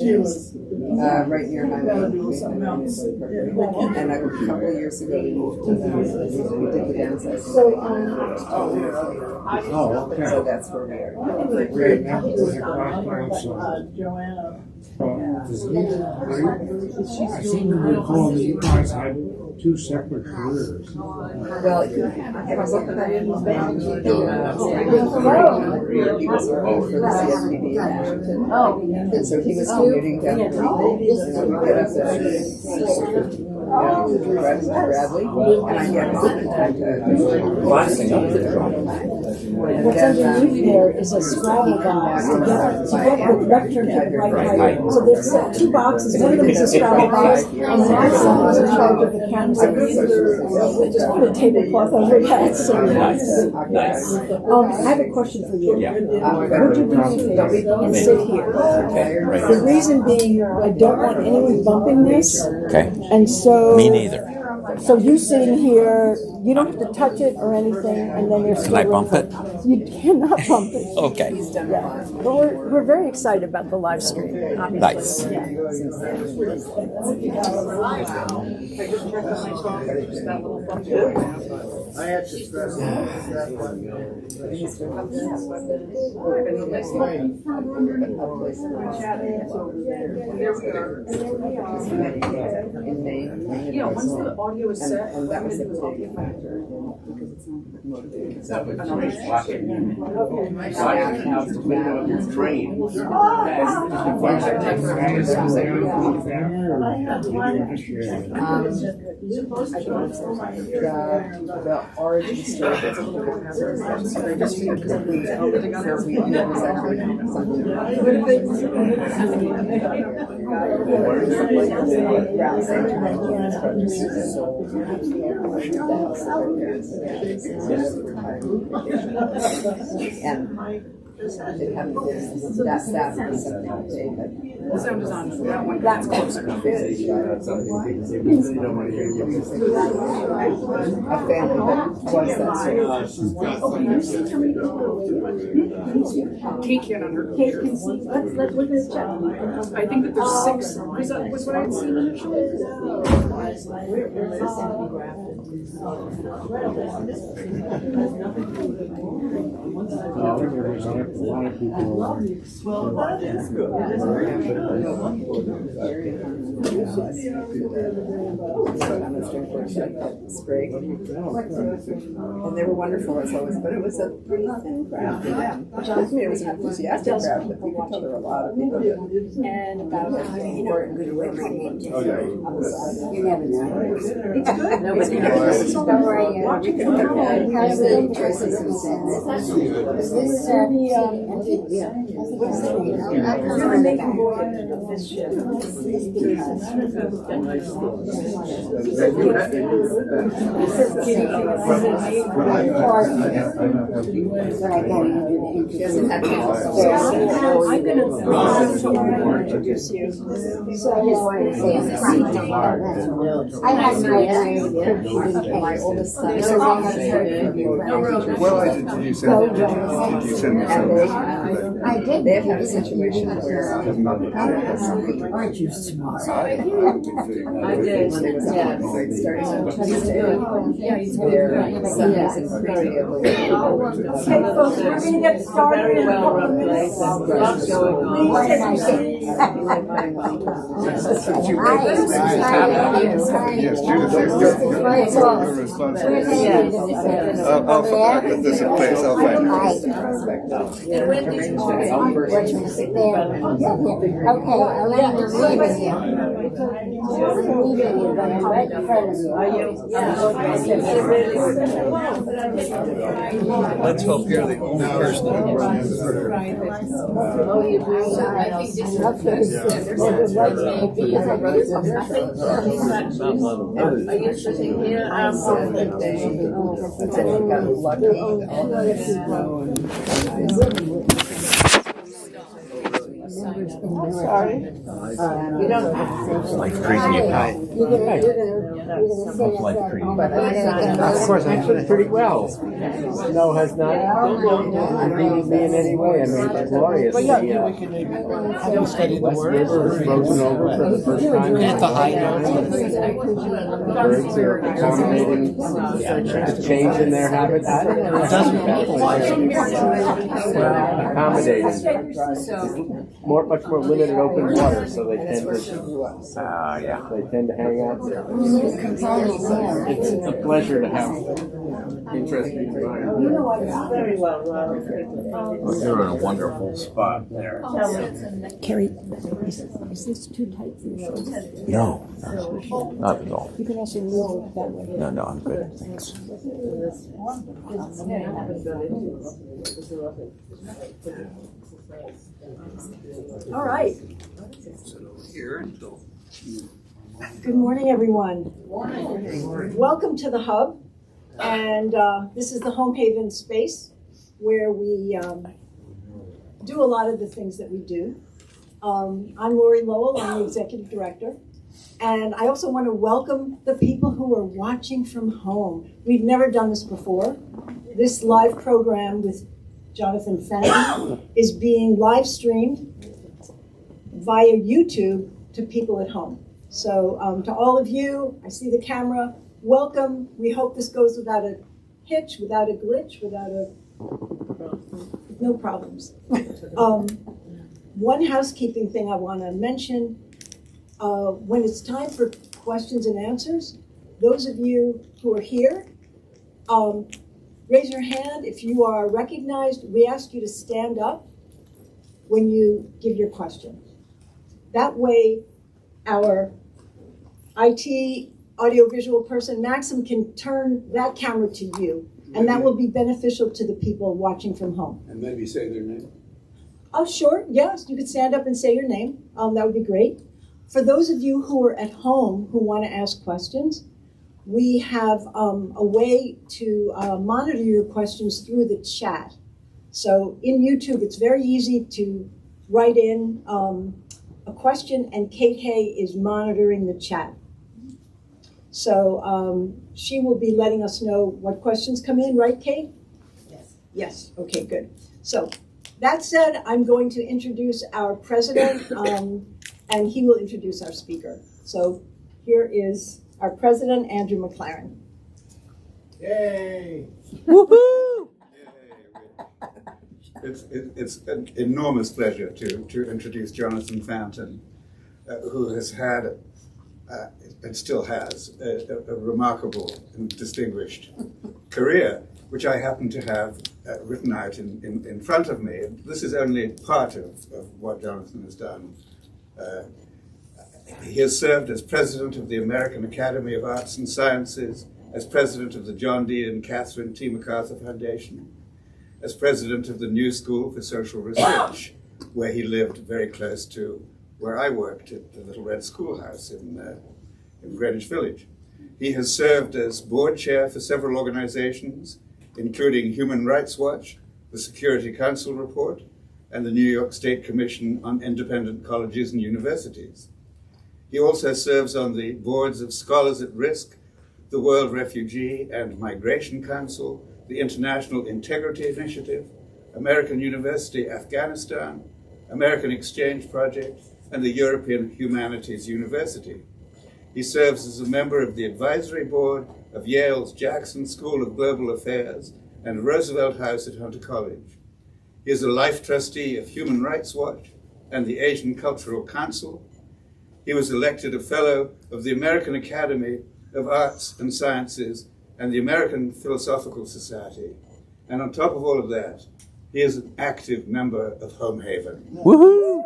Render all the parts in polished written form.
right near Highway. And a couple of years ago, we moved to we did the downsize. Okay. So that's where we are. Right now, there's a crossroads. I seem to recall that you guys had two separate careers. Well, he was up there in he was working for the CSPB in Washington. And so he was commuting down the road. And I would get up at 6:50. Drive to Bradley, and I get home in time to Glassing up the drum. What's underneath there is a Scrabble box to get the vector to the right height. So there's two boxes. One of them is a Scrabble box, and the other one is in charge of the cameras. Just put a tablecloth over that. So I have a question for you. Yeah. Would you do me a favor and sit here? Right. The reason being, I don't want anyone bumping this, Okay. and so. Me neither. So you sitting here, you don't have to touch it or anything, and then there's. Can I bump it? You cannot bump it. Okay. Yeah. But we're very excited about the live stream. Obviously. Nice. Yeah. I had to stress that one. Yeah, once the audio is set, and that was the big factor because it's not motivating. The origin story that's a little bit concerning. So they just because we it was actually something. And it happened to that was something but the sound is on that one. That's closer. A family that was that Kate can't on her Kate can see. Let's look at this chat. I think that there's 6. Was what I had seen initially? A lot of people are. And they were wonderful as always, but it was a pretty thin crowd for them. Which tells me it was an enthusiastic crowd, but you could tell there were a lot of people. And about You never know. It's good. Nobody knows. Don't worry. I'm going to introduce you. I have my oldest son. Well, did you send me something? I did. They've had a situation where Aren't you smart? I did. Yeah. Starting on Tuesday. Their son is incredibly Okay, folks, we're going to get started in a couple of minutes. Yes, Judith, your responsibility. I'll put this in place. I'll find it. Okay, Elaine, you're leaving you. But I'm right in front of you. Let's hope you're the only person that Sorry. You don't have to. It's like treating you right. It's like treating you. Of course, I did pretty well. Snow has not impeded me in any way. I mean, glorious. But yeah, we can maybe have you study the West River is frozen over for the first time. at the high notes. Birds are accommodating the change in their habitat. Accommodating. Much more limited open water, so they tend to hang out there. It's a pleasure to have interesting environment. Very well. Well, you're in a wonderful spot there. Carrie, is this too tight for your shoulders? No, not at all. You can also move it that way. No, I'm good. Thanks. All right. Good morning, everyone. Welcome to the Hub. And this is the Home Haven space where we do a lot of the things that we do. I'm Lori Lowell, I'm the executive director. And I also want to welcome the people who are watching from home. We've never done this before. This live program with Jonathan Fanton is being live streamed via YouTube to people at home. So to all of you, I see the camera, welcome. We hope this goes without a hitch, without a glitch, no problems. One housekeeping thing I want to mention, when it's time for questions and answers, those of you who are here, raise your hand. If you are recognized, we ask you to stand up when you give your question. That way, our IT audiovisual person, Maxim, can turn that camera to you, and that will be beneficial to the people watching from home. And maybe say their name. Oh, sure, yes, you could stand up and say your name. That would be great. For those of you who are at home who want to ask questions, we have a way to monitor your questions through the chat. So in YouTube, it's very easy to write in a question, and Kate Hay is monitoring the chat. So she will be letting us know what questions come in, right, Kate? Yes. Yes, okay, good. So that said, I'm going to introduce our president, and he will introduce our speaker. So here is our president, Andrew McLaren. Yay! Woohoo! It's an enormous pleasure to introduce Jonathan Fanton, who has had and still has a remarkable and distinguished career, which I happen to have written out in front of me. This is only part of what Jonathan has done. He has served as president of the American Academy of Arts and Sciences, as president of the John D. and Catherine T. MacArthur Foundation, as president of the New School for Social Research, where he lived very close to where I worked at the Little Red Schoolhouse in Greenwich Village. He has served as board chair for several organizations, including Human Rights Watch, the Security Council Report, and the New York State Commission on Independent Colleges and Universities. He also serves on the boards of Scholars at Risk, the World Refugee and Migration Council, the International Integrity Initiative, American University Afghanistan, American Exchange Project, and the European Humanities University. He serves as a member of the advisory board of Yale's Jackson School of Global Affairs and Roosevelt House at Hunter College. He is a life trustee of Human Rights Watch and the Asian Cultural Council. He was elected a fellow of the American Academy of Arts and Sciences and the American Philosophical Society. And on top of all of that, he is an active member of Home Haven. Woohoo!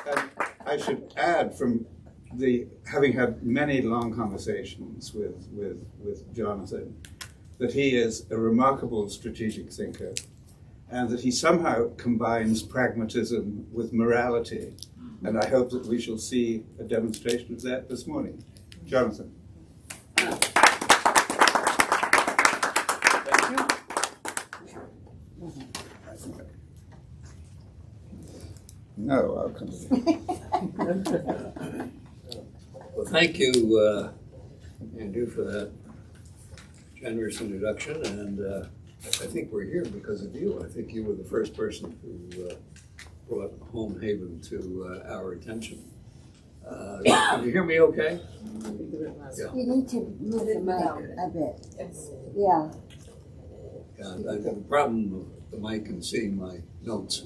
And I should add, from having had many long conversations with Jonathan, that he is a remarkable strategic thinker, and that he somehow combines pragmatism with morality. And I hope that we shall see a demonstration of that this morning. Jonathan. No, I'll come. Well, thank you, Andrew, for that generous introduction, and I think we're here because of you. I think you were the first person who brought Home Haven to our attention. Can you hear me okay? Yeah. You need to move the mic a bit. Yeah. I've got a problem with the mic and seeing my notes.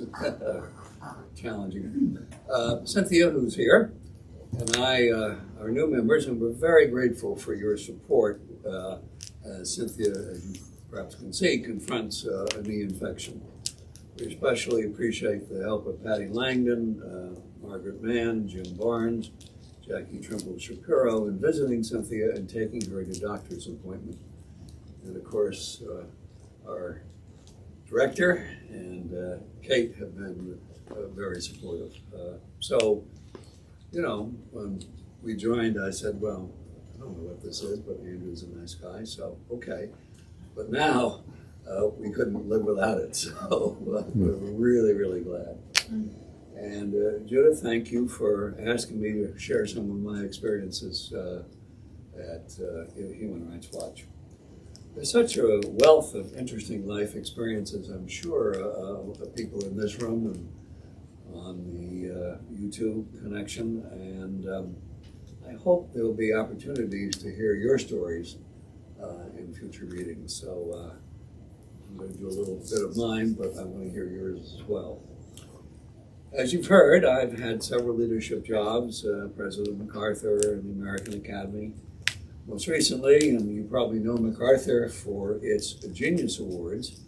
Challenging. Cynthia, who's here, and I are new members, and we're very grateful for your support as Cynthia, as you perhaps can see, confronts a knee infection. We especially appreciate the help of Patty Langdon, Margaret Mann, Jim Barnes, Jackie Trimble Shapiro in visiting Cynthia and taking her to doctor's appointment. And of course, our director and Kate have been very supportive. So, you know, when we joined, I said, well, I don't know what this is, but Andrew's a nice guy, so okay. But now, we couldn't live without it, so we're really, really glad. And Judith, thank you for asking me to share some of my experiences at Human Rights Watch. There's such a wealth of interesting life experiences, I'm sure, of people in this room and on the YouTube connection, and I hope there will be opportunities to hear your stories in future meetings. So I'm going to do a little bit of mine, but I want to hear yours as well. As you've heard, I've had several leadership jobs, President MacArthur and the American Academy. Most recently, and you probably know MacArthur for its Genius Awards,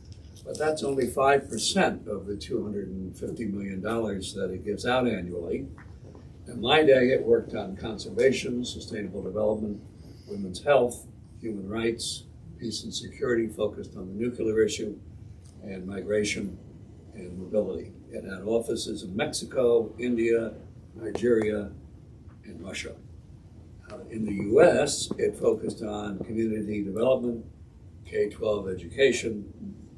but that's only 5% of the $250 million that it gives out annually. In my day, it worked on conservation, sustainable development, women's health, human rights, peace and security, focused on the nuclear issue, and migration and mobility. It had offices in Mexico, India, Nigeria, and Russia. In the U.S., it focused on community development, K-12 education,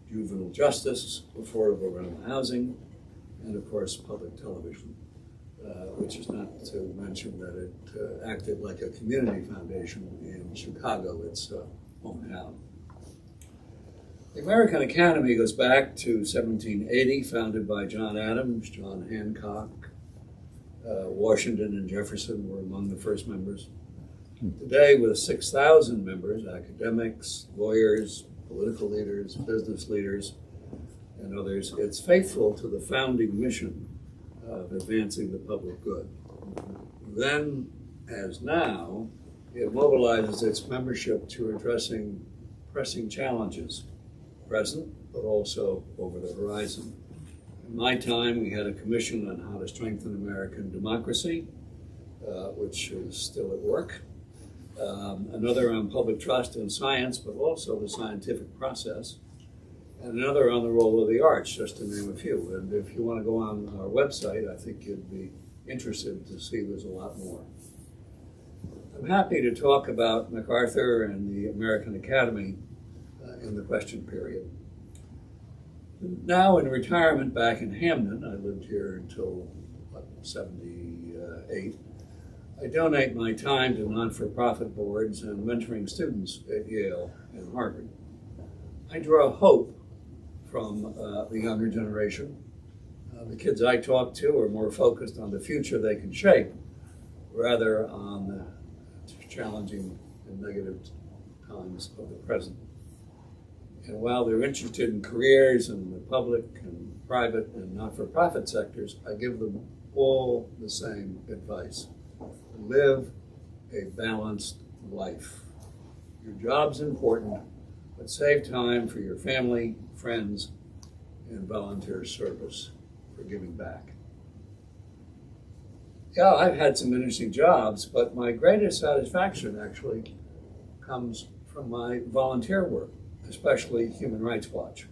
juvenile justice, affordable rental housing, and of course, public television, which is not to mention that it acted like a community foundation in Chicago, its hometown. The American Academy goes back to 1780, founded by John Adams, John Hancock. Washington and Jefferson were among the first members. Today, with 6,000 members, academics, lawyers, political leaders, business leaders, and others, it's faithful to the founding mission of advancing the public good. Then, as now, it mobilizes its membership to addressing pressing challenges, present, but also over the horizon. In my time, we had a commission on how to strengthen American democracy, which is still at work. Another on public trust in science, but also the scientific process. And another on the role of the arts, just to name a few. And if you want to go on our website, I think you'd be interested to see there's a lot more. I'm happy to talk about MacArthur and the American Academy in the question period. Now in retirement back in Hamden, I lived here until 78. I donate my time to non-for-profit boards and mentoring students at Yale and Harvard. I draw hope from the younger generation. The kids I talk to are more focused on the future they can shape, rather on the challenging and negative times of the present. And while they're interested in careers in the public and private and not-for-profit sectors, I give them all the same advice. Live a balanced life. Your job's important, but save time for your family, friends, and volunteer service for giving back. Yeah, I've had some interesting jobs, but my greatest satisfaction actually comes from my volunteer work, especially Human Rights Watch.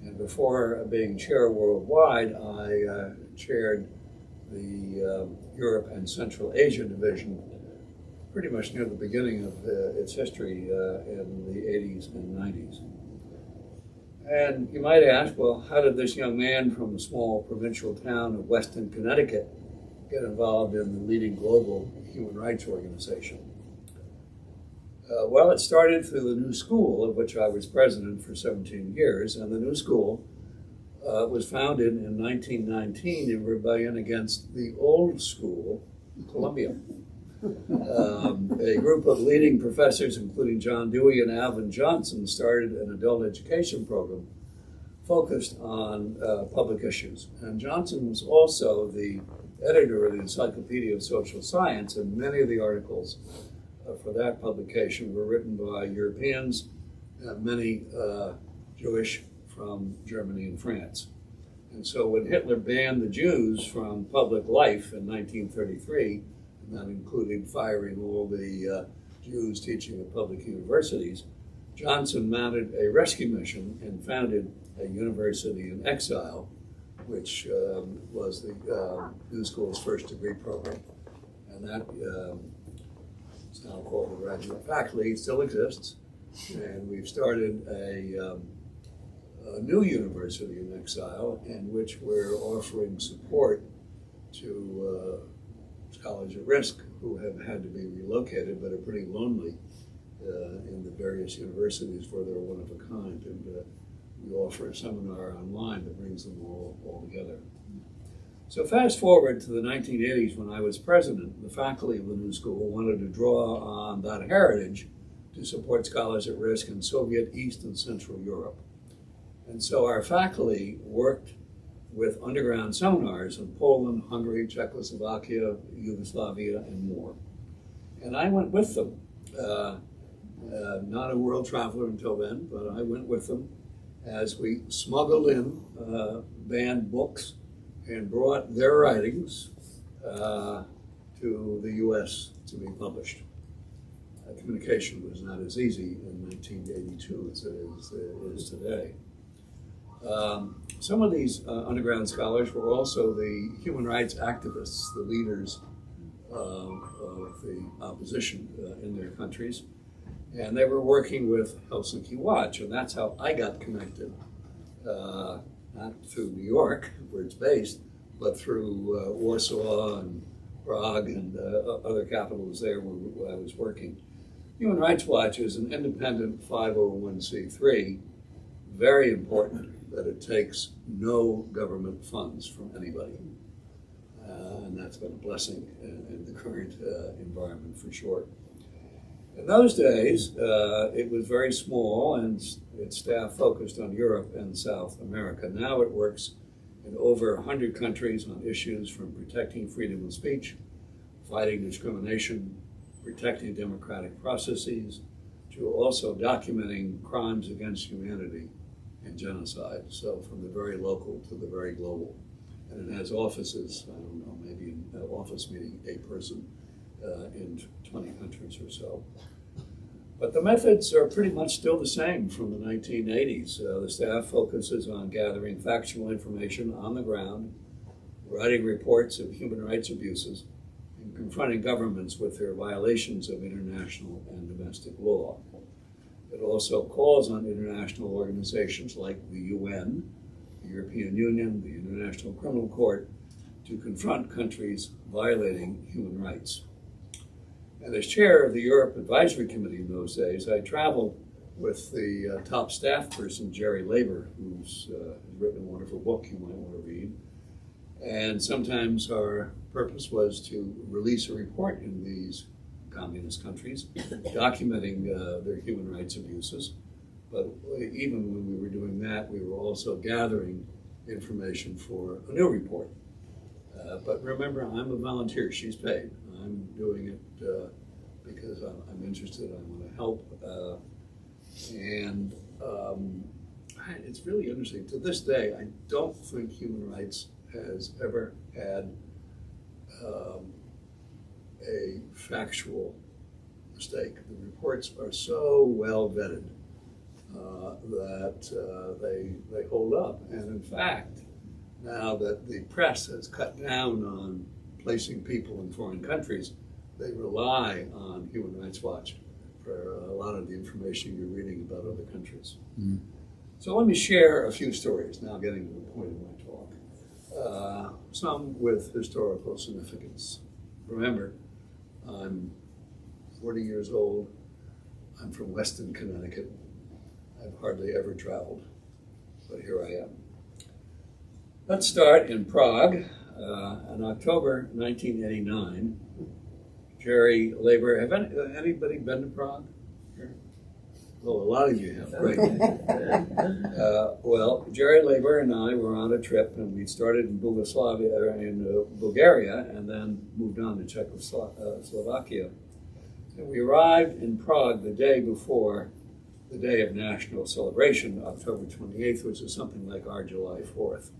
And before being chair worldwide, I chaired the Europe and Central Asia division pretty much near the beginning of its history in the 80s and 90s. And you might ask, well, how did this young man from the small provincial town of Weston, Connecticut, get involved in the leading global human rights organization? Well, it started through the New School, of which I was president for 17 years, and the New School was founded in 1919 in rebellion against the old school, Columbia. A group of leading professors, including John Dewey and Alvin Johnson, started an adult education program focused on public issues. And Johnson was also the editor of the Encyclopedia of Social Science, and many of the articles for that publication were written by Europeans, many Jewish from Germany and France. And so when Hitler banned the Jews from public life in 1933, and that included firing all the Jews teaching at public universities, Johnson mounted a rescue mission and founded a university in exile, which was the New School's first degree program. And that is now called the Graduate Faculty. It still exists. And we've started a new university in exile in which we're offering support to scholars at risk who have had to be relocated but are pretty lonely in the various universities where they're one of a kind. And we offer a seminar online that brings them all together. So fast forward to the 1980s when I was president, the faculty of the New School wanted to draw on that heritage to support scholars at risk in Soviet, East, and Central Europe. And so our faculty worked with underground seminars in Poland, Hungary, Czechoslovakia, Yugoslavia, and more. And I went with them. Not a world traveler until then, but I went with them as we smuggled in banned books and brought their writings to the US to be published. Communication was not as easy in 1982 as it is today. Some of these underground scholars were also the human rights activists, the leaders of the opposition in their countries. And they were working with Helsinki Watch, and that's how I got connected, not through New York, where it's based, but through Warsaw and Prague and other capitals there where I was working. Human Rights Watch is an independent 501c3, very important that it takes no government funds from anybody. And that's been a blessing in the current environment for sure. In those days, it was very small and its staff focused on Europe and South America. Now it works in over 100 countries on issues from protecting freedom of speech, fighting discrimination, protecting democratic processes, to also documenting crimes against humanity and genocide. So from the very local to the very global. And it has offices, I don't know, maybe an office meeting a person in 20 countries or so. But the methods are pretty much still the same from the 1980s. The staff focuses on gathering factual information on the ground, writing reports of human rights abuses, and confronting governments with their violations of international and domestic law. It also calls on international organizations like the UN, the European Union, the International Criminal Court, to confront countries violating human rights. And as chair of the Europe Advisory Committee in those days, I traveled with the top staff person, Jerry Laber, who's written a wonderful book you might want to read. And sometimes our purpose was to release a report in these communist countries documenting their human rights abuses. But even when we were doing that, we were also gathering information for a new report. But remember, I'm a volunteer. She's paid. I'm doing it because I'm interested. I want to help. And it's really interesting. To this day, I don't think human rights has ever had a factual mistake. The reports are so well vetted that they hold up. And in fact, now that the press has cut down on placing people in foreign countries, they rely on Human Rights Watch for a lot of the information you're reading about other countries. So let me share a few stories, now getting to the point of my talk. Some with historical significance. Remember, I'm 40 years old. I'm from Weston, Connecticut. I've hardly ever traveled, but here I am. Let's start in Prague. In October 1989, Jerry Leiber, have anybody been to Prague? Oh, a lot of you have, great. Well, Jerry Leiber and I were on a trip, and we started in Bulgaria, and then moved on to Czechoslovakia. And we arrived in Prague the day before the day of national celebration, October 28th, which is something like our July 4th.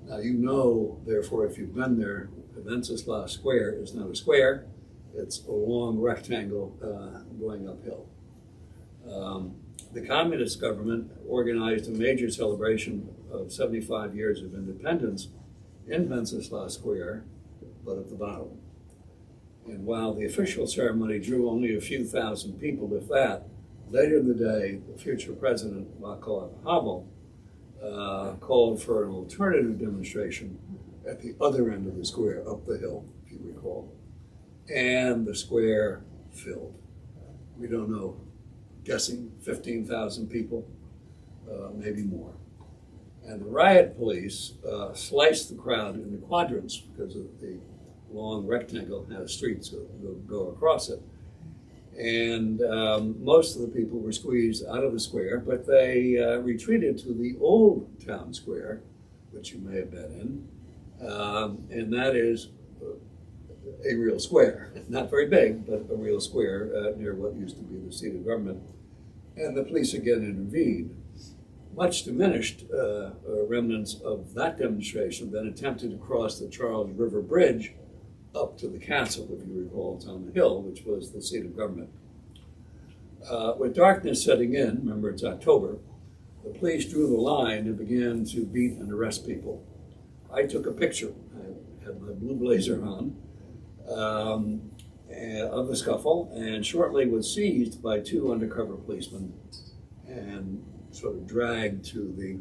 Now, you know, therefore, if you've been there, Wenceslas Square is not a square, it's a long rectangle going uphill. The communist government organized a major celebration of 75 years of independence in Wenceslas Square, but at the bottom. And while the official ceremony drew only a few thousand people, if that, later in the day, the future president, Václav Havel, called for an alternative demonstration at the other end of the square, up the hill, if you recall. And the square filled. We don't know, guessing 15,000 people, maybe more. And the riot police sliced the crowd into quadrants because of the long rectangle has streets that go across it. And most of the people were squeezed out of the square, but they retreated to the old town square, which you may have been in, and that is a real square. Not very big, but a real square near what used to be the seat of government. And the police again intervened. Much diminished remnants of that demonstration then attempted to cross the Charles River Bridge up to the castle, if you recall, it's on the hill, which was the seat of government. With darkness setting in, remember it's October, the police drew the line and began to beat and arrest people. I took a picture, I had my blue blazer on, of the scuffle, and shortly was seized by two undercover policemen and sort of dragged to the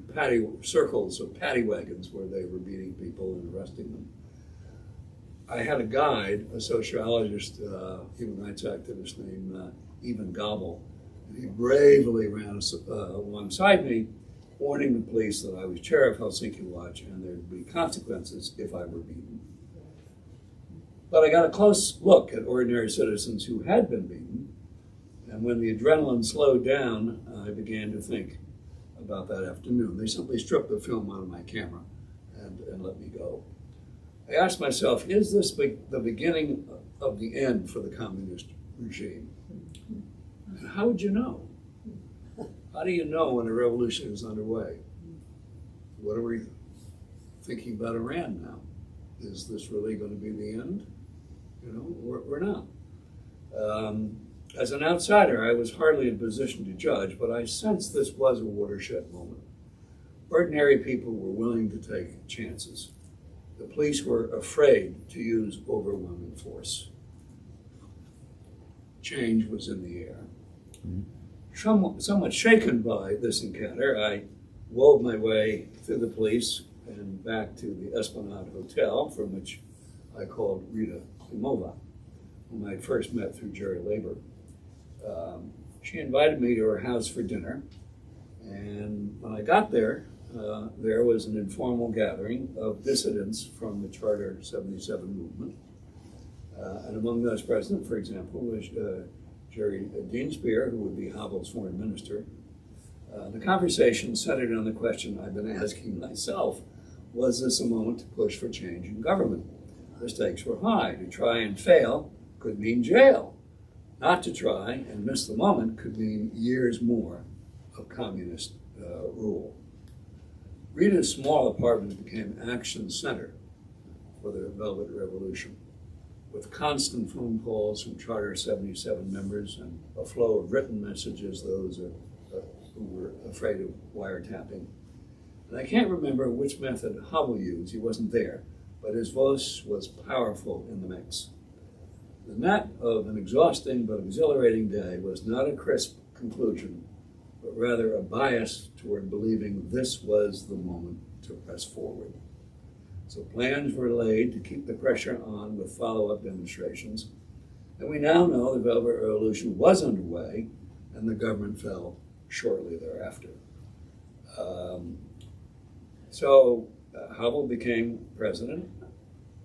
circles of paddy wagons where they were beating people and arresting them. I had a guide, a sociologist, human rights activist named Ivan Gobel. He bravely ran alongside me, warning the police that I was chair of Helsinki Watch and there'd be consequences if I were beaten. But I got a close look at ordinary citizens who had been beaten, and when the adrenaline slowed down, I began to think about that afternoon. They simply stripped the film out of my camera and let me go. I asked myself, is this the beginning of the end for the communist regime? And how would you know? How do you know when a revolution is underway? What are we thinking about Iran now? Is this really going to be the end? You know, we're not. As an outsider, I was hardly in position to judge, but I sensed this was a watershed moment. Ordinary people were willing to take chances. The police were afraid to use overwhelming force. Change was in the air. Somewhat shaken by this encounter, I wove my way through the police and back to the Esplanade Hotel, from which I called Rita Klimova, whom I first met through Jerry Leiber. She invited me to her house for dinner, and when I got there, there was an informal gathering of dissidents from the Charter 77 movement. And among those present, for example, was Jerry Deanspear, who would be Havel's foreign minister. The conversation centered on the question I've been asking myself: was this a moment to push for change in government? The stakes were high. To try and fail could mean jail. Not to try and miss the moment could mean years more of communist rule. Rita's small apartment became action center for the Velvet Revolution, with constant phone calls from Charter 77 members and a flow of written messages, those who were afraid of wiretapping. And I can't remember which method Havel used, he wasn't there, but his voice was powerful in the mix. The net of an exhausting but exhilarating day was not a crisp conclusion, but rather a bias toward believing this was the moment to press forward. So plans were laid to keep the pressure on with follow-up demonstrations, and we now know the Velvet Revolution was underway, and the government fell shortly thereafter. Havel became president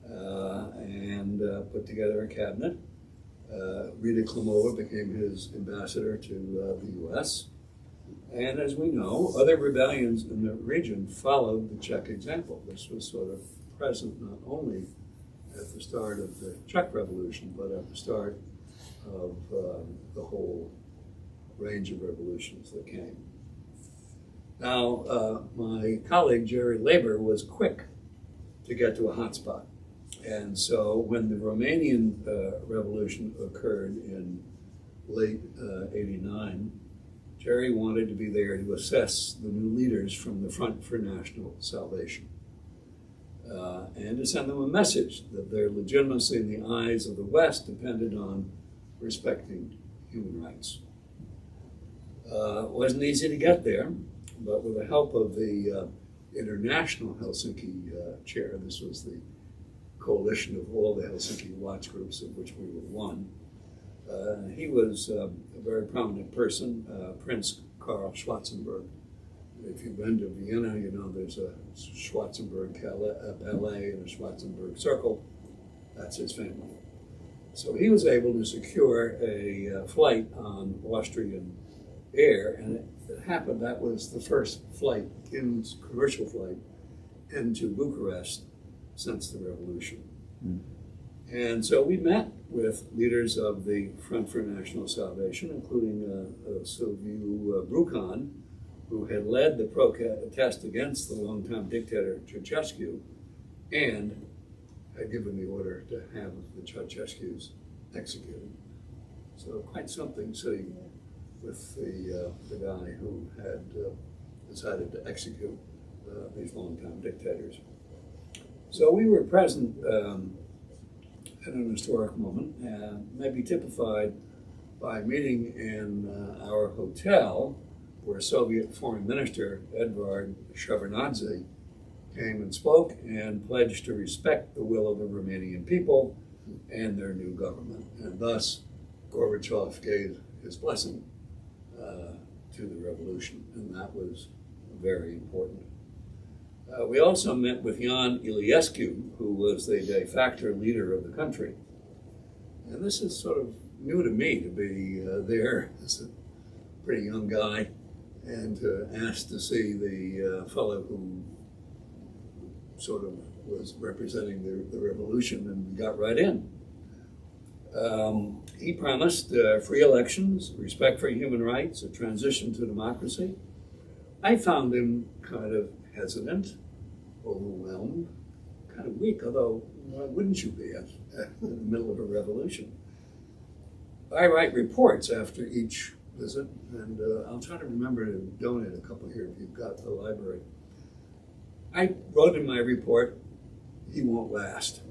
and put together a cabinet. Rita Klimova became his ambassador to the U.S. And as we know, other rebellions in the region followed the Czech example. This was sort of present not only at the start of the Czech Revolution, but at the start of the whole range of revolutions that came. Now, my colleague Jerry Leiber was quick to get to a hotspot. And so when the Romanian Revolution occurred in late '89, Jerry wanted to be there to assess the new leaders from the Front for National Salvation and to send them a message that their legitimacy in the eyes of the West depended on respecting human rights. It wasn't easy to get there, but with the help of the International Helsinki chair, this was the coalition of all the Helsinki watch groups, of which we were one. He was a very prominent person, Prince Karl Schwarzenberg. If you've been to Vienna, you know there's a Schwarzenberg Palais and a Schwarzenberg Circle. That's his family. So he was able to secure a flight on Austrian air, and it happened that was the first flight, commercial flight, into Bucharest since the revolution. And so we met with leaders of the Front for National Salvation, including Silviu Brucan, who had led the protest against the longtime dictator Ceausescu and had given the order to have the Ceausescus executed. So quite something sitting with the guy who had decided to execute these longtime dictators. So we were present at an historic moment, maybe typified by meeting in our hotel where Soviet Foreign Minister Edvard Shevardnadze came and spoke and pledged to respect the will of the Romanian people and their new government. And thus, Gorbachev gave his blessing to the revolution, and that was very important. We also met with Ion Iliescu, who was the de facto leader of the country. And this is sort of new to me, to be there as a pretty young guy and to ask to see the fellow who sort of was representing the revolution, and we got right in. He promised free elections, respect for human rights, a transition to democracy. I found him kind of hesitant, overwhelmed, kind of weak, although why wouldn't you be in the middle of a revolution? I write reports after each visit, and I'll try to remember to donate a couple here if you've got the library. I wrote in my report, he won't last.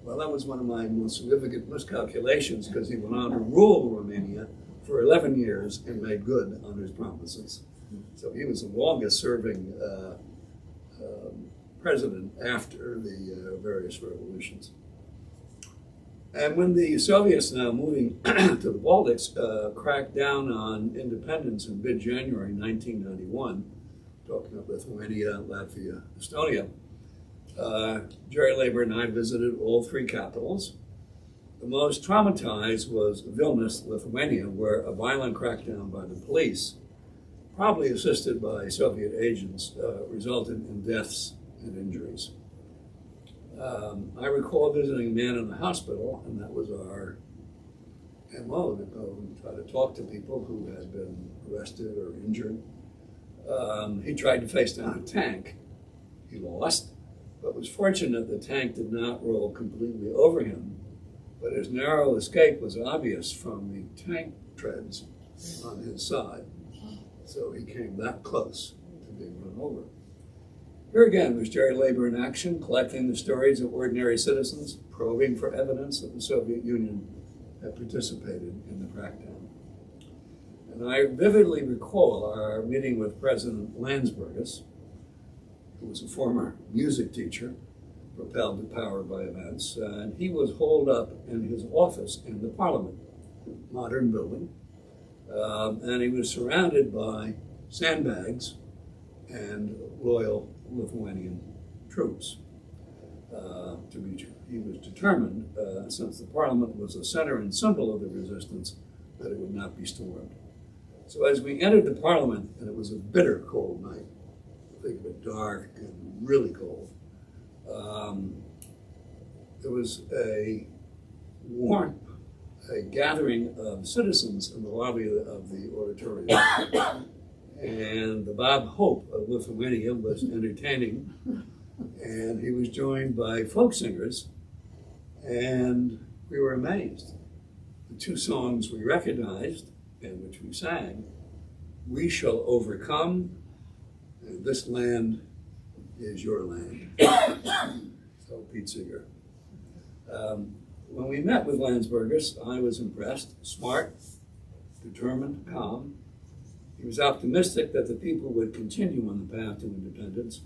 Well, that was one of my most significant miscalculations, because he went on to rule Romania for 11 years and made good on his promises. So he was the longest serving president after the various revolutions. And when the Soviets, now moving to the Baltics, cracked down on independence in mid-January 1991, talking about Lithuania, Latvia, Estonia, Jerry Leiber and I visited all three capitals. The most traumatized was Vilnius, Lithuania, where a violent crackdown by the police, probably assisted by Soviet agents, resulted in deaths and injuries. I recall visiting a man in the hospital, and that was our MO, to go and try to talk to people who had been arrested or injured. He tried to face down a tank. He lost, but was fortunate the tank did not roll completely over him, but his narrow escape was obvious from the tank treads on his side. So he came that close to being run over. Here again was Jerry Leiber in action, collecting the stories of ordinary citizens, probing for evidence that the Soviet Union had participated in the crackdown. And I vividly recall our meeting with President Landsbergis, who was a former music teacher, propelled to power by events, and he was holed up in his office in the Parliament, modern building, and he was surrounded by sandbags and loyal Lithuanian troops. He was determined, since the Parliament was a center and symbol of the resistance, that it would not be stormed. So as we entered the Parliament, and it was a bitter cold night, think of it dark and really cold, there was a warmth, a gathering of citizens in the lobby of the auditorium. And the Bob Hope of Lithuania was entertaining, and he was joined by folk singers, and we were amazed. The two songs we recognized and which we sang, "We Shall Overcome," and "This Land Is Your Land." So Pete Seeger. When we met with Landsbergis, I was impressed. Smart, determined, calm. He was optimistic that the people would continue on the path to independence,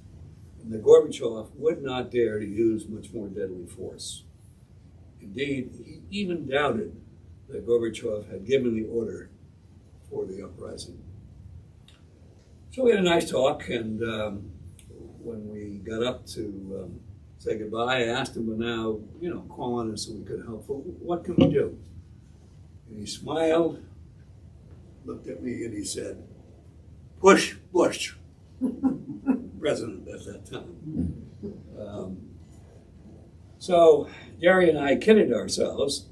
and that Gorbachev would not dare to use much more deadly force. Indeed, he even doubted that Gorbachev had given the order for the uprising. So we had a nice talk, and when we got up to say goodbye, I asked him, well, now, call on us so we could help. Well, what can we do? And he smiled, looked at me, and he said, "Push Bush," president at that time. So Jerry and I kidded ourselves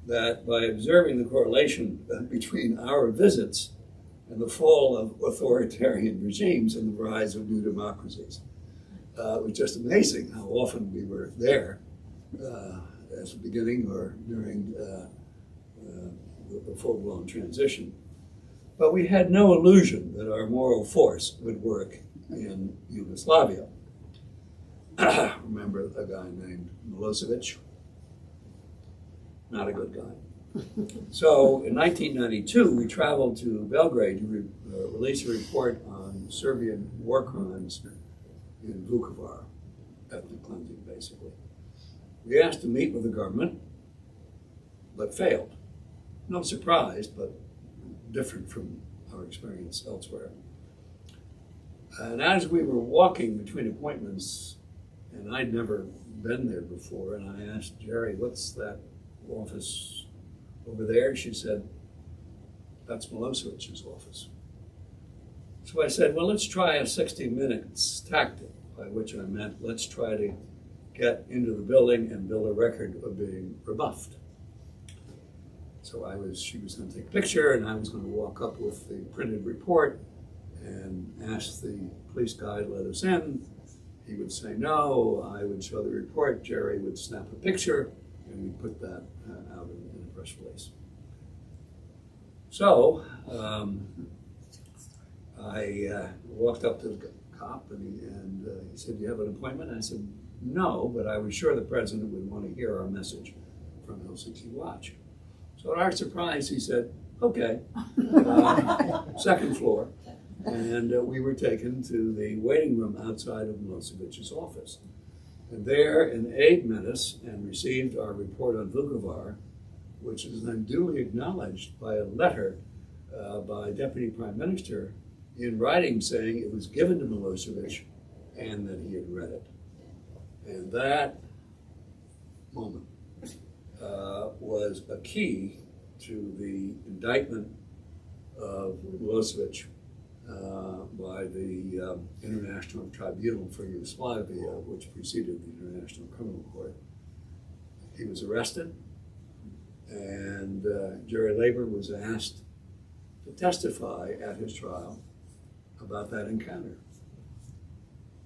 that by observing the correlation between our visits and the fall of authoritarian regimes and the rise of new democracies. It was just amazing how often we were there at the beginning or during the full-blown transition. But we had no illusion that our moral force would work in Yugoslavia. Remember a guy named Milosevic? Not a good guy. So in 1992, we traveled to Belgrade to release a report on Serbian war crimes in Vukovar, ethnic cleansing, basically. We asked to meet with the government, but failed. No surprise, but different from our experience elsewhere. And as we were walking between appointments, and I'd never been there before, and I asked Jerry, "What's that office over there?" She said, "That's Milosevic's office." So I said, well, let's try a 60 minutes tactic, by which I meant let's try to get into the building and build a record of being rebuffed. So she was going to take a picture, and I was going to walk up with the printed report and ask the police guy to let us in. He would say no, I would show the report, Jerry would snap a picture, and we'd put that out in a press release. So I walked up to the cop, and he said, "Do you have an appointment?" I said, "No, but I was sure the president would want to hear our message from Helsinki Watch." So to our surprise, he said, "Okay," second floor. And we were taken to the waiting room outside of Milosevic's office. And there, an aide met us and received our report on Vukovar, which is then duly acknowledged by a letter by Deputy Prime Minister in writing saying it was given to Milosevic and that he had read it. And that moment was a key to the indictment of Milosevic by the International Tribunal for Yugoslavia, which preceded the International Criminal Court. He was arrested, and Jerry Labor was asked to testify at his trial about that encounter,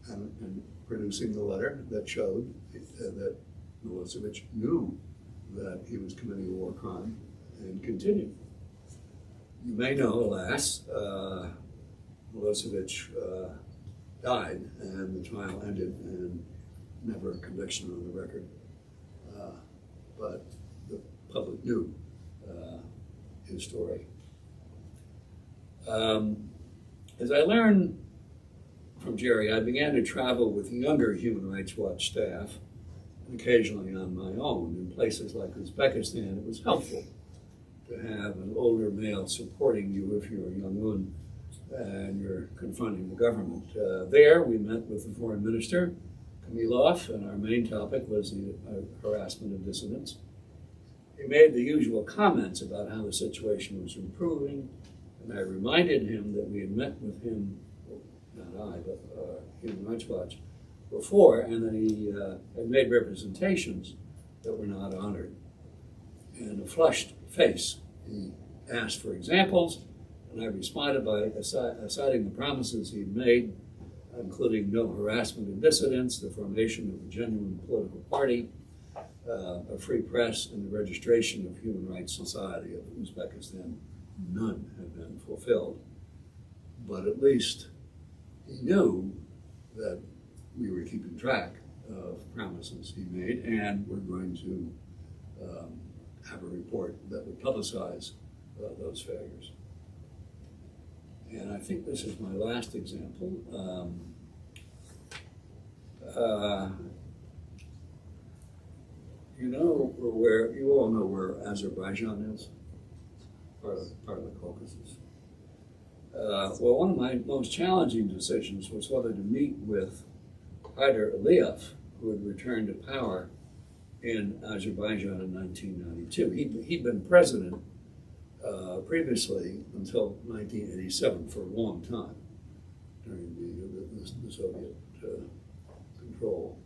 and producing the letter that showed that Milosevic knew that he was committing a war crime and continued. You may know, alas, Milosevic died, and the trial ended, and never a conviction on the record. But the public knew his story. As I learned from Jerry, I began to travel with younger Human Rights Watch staff, and occasionally on my own. In places like Uzbekistan, it was helpful to have an older male supporting you if you're a young woman and you're confronting the government. There, we met with the foreign minister, Kamilov, and our main topic was the harassment of dissidents. He made the usual comments about how the situation was improving, and I reminded him that we had met with him, not I, but Human Rights Watch, before, and that he had made representations that were not honored. And a flushed face, he asked for examples, and I responded by citing the promises he'd made, including no harassment of dissidents, the formation of a genuine political party, a free press, and the registration of Human Rights Society of Uzbekistan. None have been fulfilled. But at least he knew that we were keeping track of promises he made, and we're going to have a report that would publicize those failures. And I think this is my last example. You all know where Azerbaijan is, part of the Caucasus. Well, one of my most challenging decisions was whether to meet with Haydar Aliyev, who had returned to power in Azerbaijan in 1992. He'd been president previously until 1987 for a long time during the Soviet control.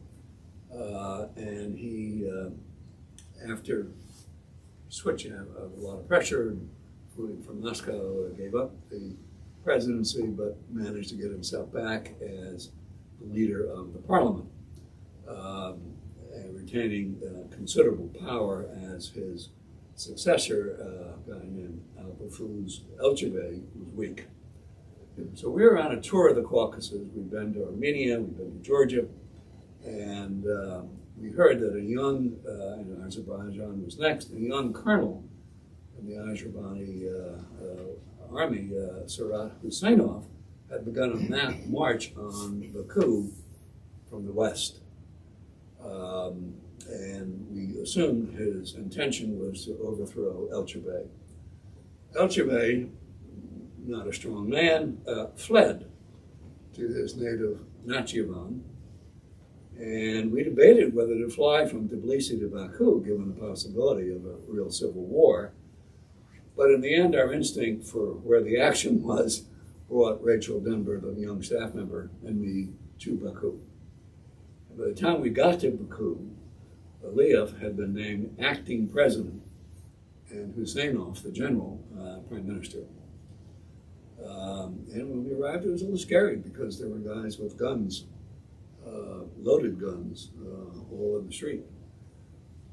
And he, after switching a lot of pressure, including from Moscow, gave up the presidency, but managed to get himself back as the leader of the parliament, and retaining considerable power as his successor, a guy named Alpafuz Elchibey, was weak. So we were on a tour of the Caucasus. We've been to Armenia, we've been to Georgia, and we heard that a young, in Azerbaijan was next, a young colonel in the Azerbaijani army, Surat Husainov, had begun a march on Baku from the west. And we assumed his intention was to overthrow Elchibey. Elchibey, not a strong man, fled to his native Nakhchivan, and we debated whether to fly from Tbilisi to Baku, given the possibility of a real civil war. But in the end, our instinct for where the action was brought Rachel Denver, the young staff member, and me to Baku. And by the time we got to Baku, Aliyev had been named acting president, and Husainov, the general, prime minister. And when we arrived, it was a little scary because there were guys with guns, loaded guns, all in the street.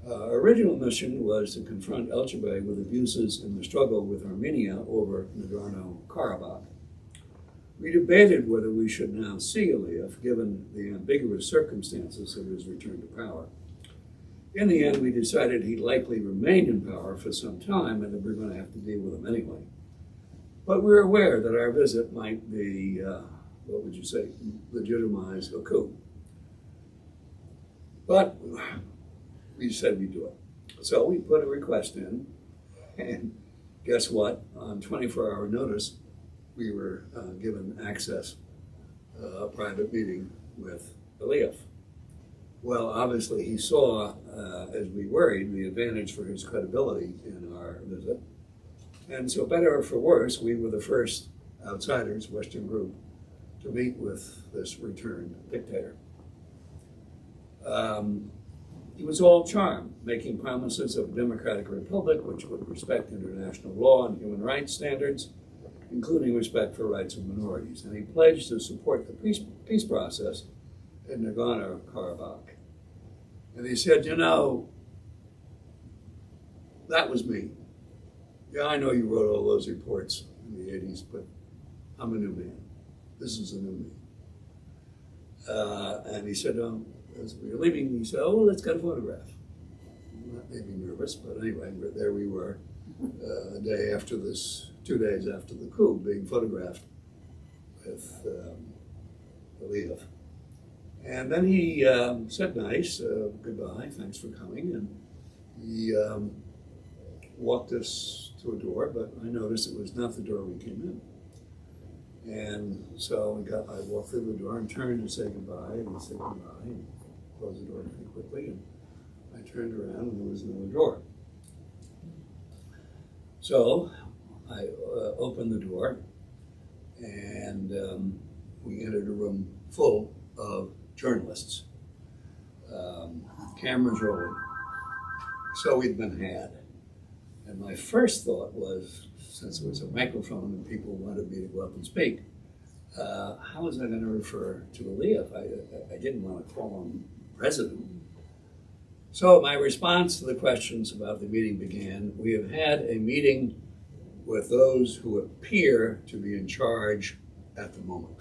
Our original mission was to confront Elchibey with abuses in the struggle with Armenia over Nagorno-Karabakh. We debated whether we should now see Aliyev, given the ambiguous circumstances of his return to power. In the end, we decided he likely remained in power for some time and that we were going to have to deal with him anyway. But we were aware that our visit might be, what would you say, legitimize a coup. But we said we'd do it. So we put a request in, and guess what? On 24-hour notice, we were given access, a private meeting with Aliyev. Well, obviously he saw, as we worried, the advantage for his credibility in our visit. And so better or for worse, we were the first outsiders, Western group, to meet with this returned dictator. He was all charm, making promises of a democratic republic which would respect international law and human rights standards, including respect for rights of minorities. And he pledged to support the peace process in Nagorno-Karabakh. And he said, you know, that was me. Yeah, I know you wrote all those reports in the 80s, but I'm a new man. This is a new me. And he said, as we were leaving, he said, oh, let's get a photograph. That made me nervous, but anyway, there we were, a day after this 2 days after the coup, being photographed with Aliyev. And then he said nice, goodbye, thanks for coming, and he walked us to a door, but I noticed it was not the door we came in. And so I walked through the door and turned to say goodbye, and he said goodbye, and closed the door pretty quickly, and I turned around and there was another door. So I opened the door, and we entered a room full of journalists, cameras rolling. So we'd been had. And my first thought was, since it was a microphone and people wanted me to go up and speak, how was I going to refer to Aliyev? I didn't want to call him president. So my response to the questions about the meeting began, we have had a meeting with those who appear to be in charge at the moment.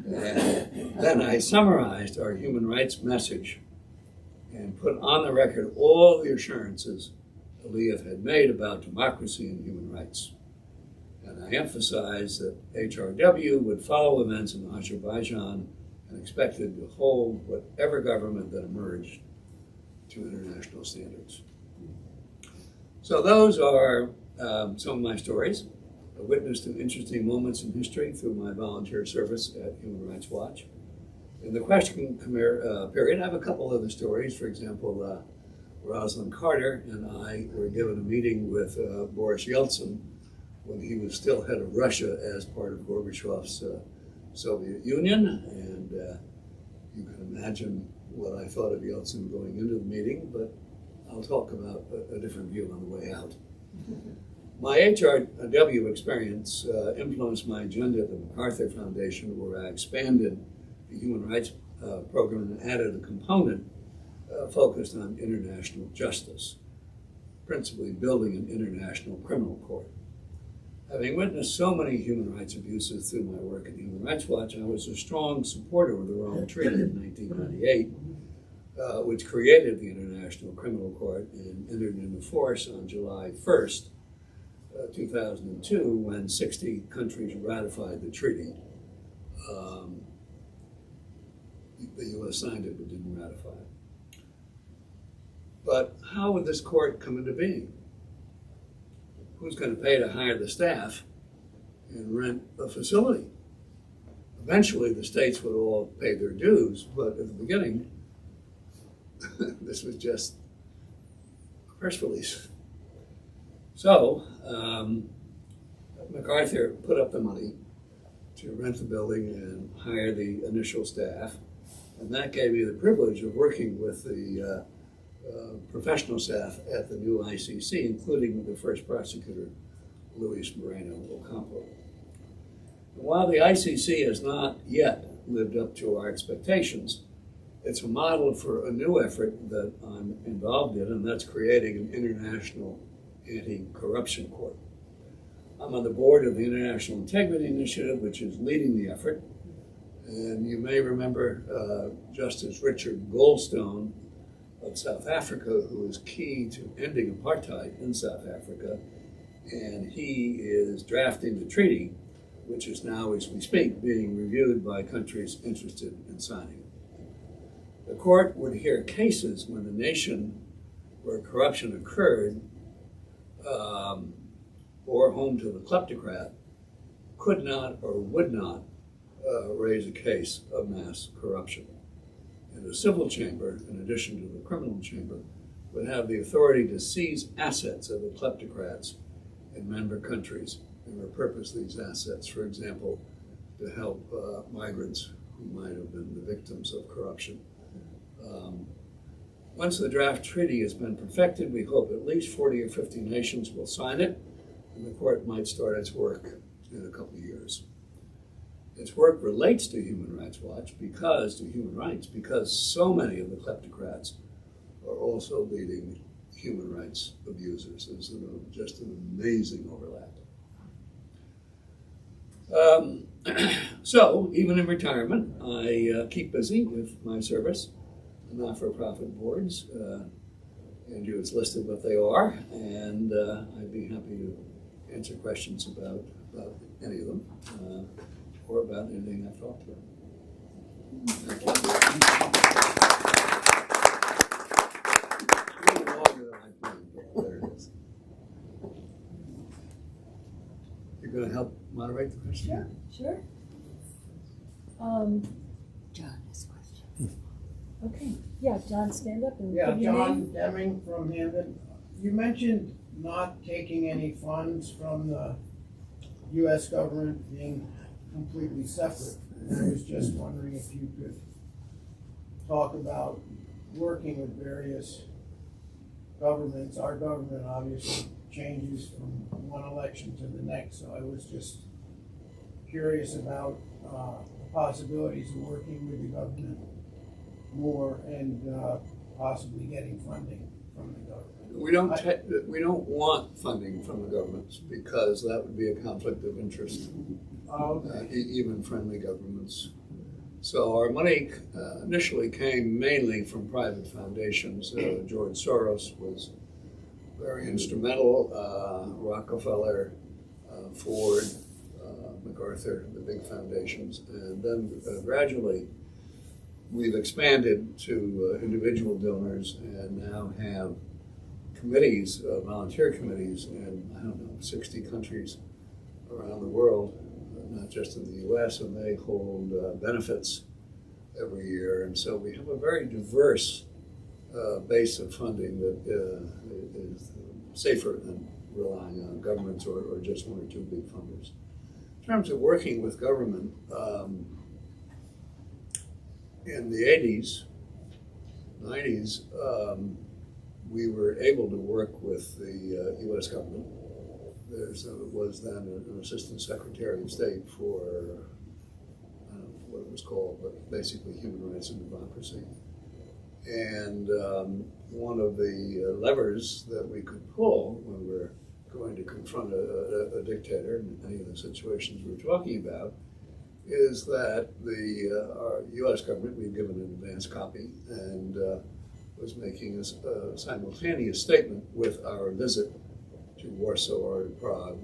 And then I summarized our human rights message and put on the record all the assurances Aliyev had made about democracy and human rights. And I emphasized that HRW would follow events in Azerbaijan and expected to hold whatever government that emerged to international standards. So those are some of my stories. I witnessed interesting moments in history through my volunteer service at Human Rights Watch. In the question period, I have a couple other stories. For example, Rosalind Carter and I were given a meeting with Boris Yeltsin when he was still head of Russia as part of Gorbachev's Soviet Union. And you can imagine what I thought of Yeltsin going into the meeting, but I'll talk about a different view on the way out. My HRW experience influenced my agenda at the MacArthur Foundation, where I expanded the human rights program and added a component focused on international justice, principally building an international criminal court. Having witnessed so many human rights abuses through my work at Human Rights Watch, I was a strong supporter of the Rome Treaty in 1998, which created the International Criminal Court and entered into force on July 1st, 2002, when 60 countries ratified the treaty. The U.S. signed it but didn't ratify it. But how would this court come into being? Who's going to pay to hire the staff and rent a facility? Eventually, the states would all pay their dues, but at the beginning, this was just a press release. So, MacArthur put up the money to rent the building and hire the initial staff, and that gave me the privilege of working with the professional staff at the new ICC, including the first prosecutor, Luis Moreno Ocampo. And while the ICC has not yet lived up to our expectations, it's a model for a new effort that I'm involved in, and that's creating an international anti-corruption court. I'm on the board of the International Integrity Initiative, which is leading the effort. And you may remember Justice Richard Goldstone of South Africa, who is key to ending apartheid in South Africa. And he is drafting the treaty, which is now, as we speak, being reviewed by countries interested in signing it. The court would hear cases when the nation where corruption occurred or home to the kleptocrat could not or would not raise a case of mass corruption. And the civil chamber, in addition to the criminal chamber, would have the authority to seize assets of the kleptocrats in member countries and repurpose these assets, for example, to help migrants who might have been the victims of corruption. Once the draft treaty has been perfected, we hope at least 40 or 50 nations will sign it, and the court might start its work in a couple of years. Its work relates to Human Rights Watch because so many of the kleptocrats are also leading human rights abusers. There's just an amazing overlap. So, even in retirement, I keep busy with my service, not-for-profit boards, Andrew's listed what they are, and I'd be happy to answer questions about any of them or about anything I've talked about. Thank you. A little longer than I planned, but there it is. You're going to help moderate the question? Sure. John has a question. Okay. Yeah, John, stand up and Yeah, give your John name. Deming from Hamden. You mentioned not taking any funds from the US government, being completely separate. And I was just wondering if you could talk about working with various governments. Our government obviously changes from one election to the next, so I was just curious about the possibilities of working with the government more and possibly getting funding from the government. We don't want funding from the governments because that would be a conflict of interest, even friendly governments. So our money initially came mainly from private foundations. George Soros was very instrumental, Rockefeller, Ford, MacArthur, the big foundations, and then gradually we've expanded to individual donors and now have committees, volunteer committees in, 60 countries around the world, not just in the US, and they hold benefits every year. And so we have a very diverse base of funding that is safer than relying on governments or just one or two big funders. In terms of working with government, in the 80s, 90s, we were able to work with the US government. There was then an assistant secretary of state for, I don't know what it was called, but basically human rights and democracy. And one of the levers that we could pull when we're going to confront a dictator in any of the situations we're talking about is that our U.S. government, we've given an advance copy, and was making a simultaneous statement with our visit to Warsaw or to Prague.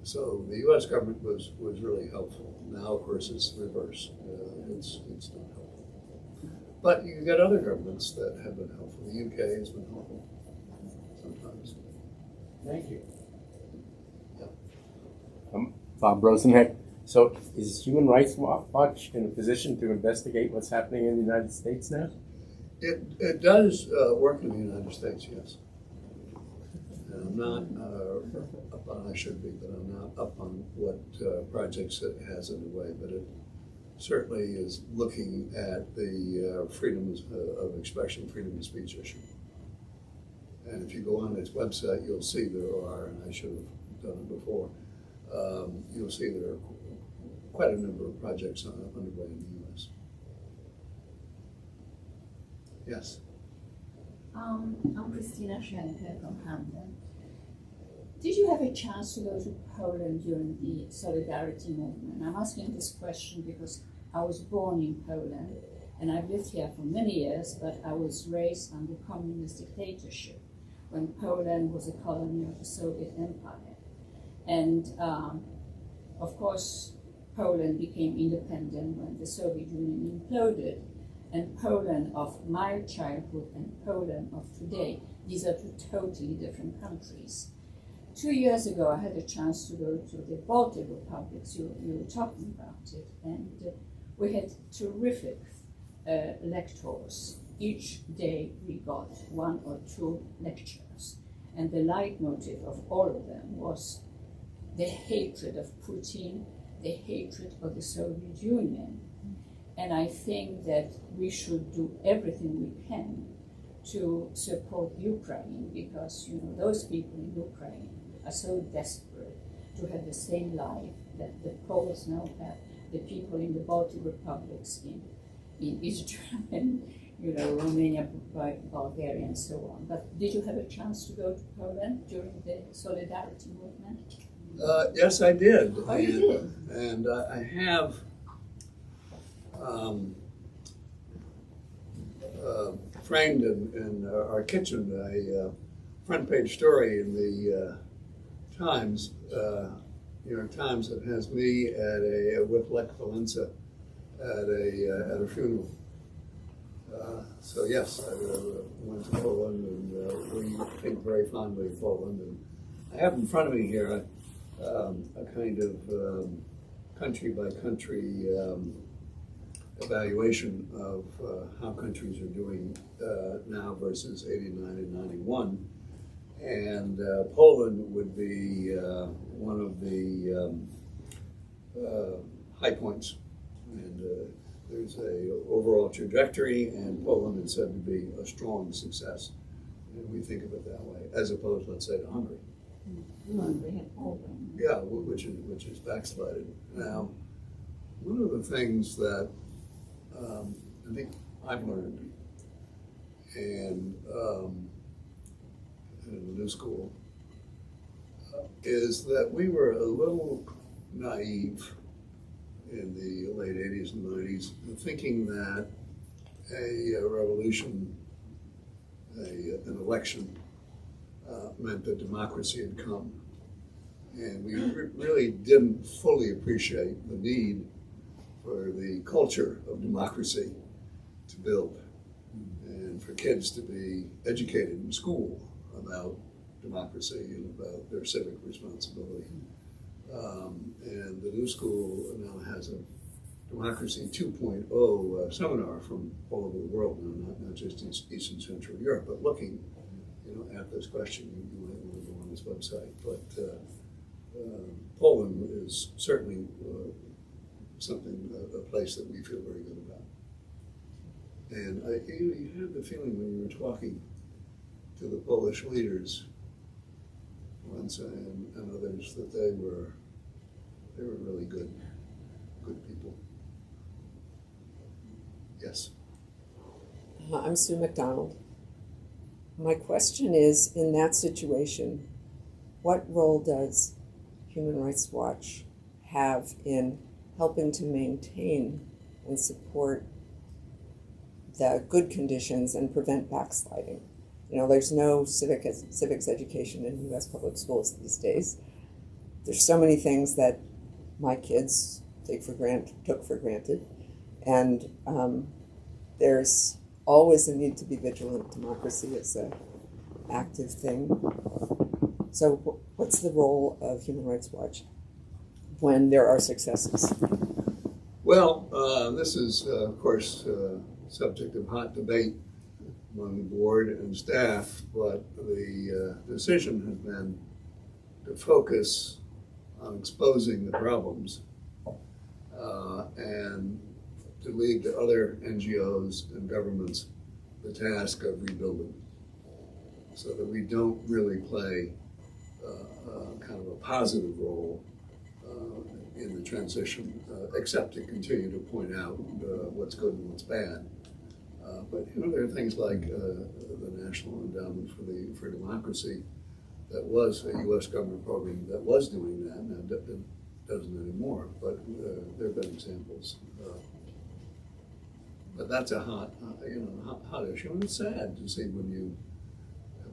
So the U.S. government was really helpful. Now, of course, it's the reverse. It's not helpful. But you get other governments that have been helpful. The UK has been helpful sometimes. Thank you. Bob Rosenheck. So is Human Rights Watch in a position to investigate what's happening in the United States now? It does work in the United States, yes. And I'm not up on, I should be, but I'm not up on what projects it has underway, but it certainly is looking at the freedom of expression, freedom of speech issue. And if you go on its website, you'll see there are, and I should have done it before, you'll see there are quite a number of projects underway in the U.S. Yes? I'm Christina Schenker from Fanton. Did you have a chance to go to Poland during the Solidarity movement? I'm asking this question because I was born in Poland and I've lived here for many years, but I was raised under communist dictatorship when Poland was a colony of the Soviet Empire. And of course, Poland became independent when the Soviet Union imploded. And Poland of my childhood and Poland of today, these are two totally different countries. 2 years ago, I had a chance to go to the Baltic republics, you were talking about it, and we had terrific lectors. Each day we got 1 or 2 lectures, and the leitmotif of all of them was the hatred of Putin, the hatred of the Soviet Union. And I think that we should do everything we can to support Ukraine because, those people in Ukraine are so desperate to have the same life that the Poles now have, the people in the Baltic republics, in Israel, and Romania, Bulgaria, and so on. But did you have a chance to go to Poland during the Solidarity movement? Yes, I did. Oh, you did? And I have, framed in our kitchen a front page story in the Times, New York Times, that has me with Lech Walesa at a funeral. So yes, I went to Poland, and we think very fondly of Poland. And I have in front of me here a kind of country by country evaluation of how countries are doing now versus '89 and '91. And Poland would be one of the high points. And there's a overall trajectory, and Poland is said to be a strong success. And we think of it that way, as opposed, let's say, to Hungary. Yeah, which is backslided. Now, one of the things that I think I've learned, and in the new school, is that we were a little naive in the late 80s and 90s, thinking that a revolution, an election, meant that democracy had come. And we really didn't fully appreciate the need for the culture of democracy to build, and for kids to be educated in school about democracy and about their civic responsibility. And the new school now has a Democracy 2.0 seminar from all over the world, not just in East and Central Europe, but looking, at this question. You might want to go on this website. But Poland is certainly a place that we feel very good about. And you had the feeling when you were talking to the Polish leaders once and others that they were really good people. Yes. I'm Sue McDonald. My question is, in that situation, what role does Human Rights Watch have in helping to maintain and support the good conditions and prevent backsliding? There's no civics education in U.S. public schools these days. There's so many things that my kids took for granted, and there's always a need to be vigilant. Democracy is an active thing. So what's the role of Human Rights Watch when there are successes? Well, this is, of course, subject of hot debate among the board and staff, but the decision has been to focus on exposing the problems and to leave to other NGOs and governments the task of rebuilding, so that we don't really play kind of a positive role in the transition, except to continue to point out what's good and what's bad. But there are things like the National Endowment for Democracy, that was a U.S. government program that was doing that, and it doesn't anymore. But there have been examples. But that's a hot issue, and it's sad to see when you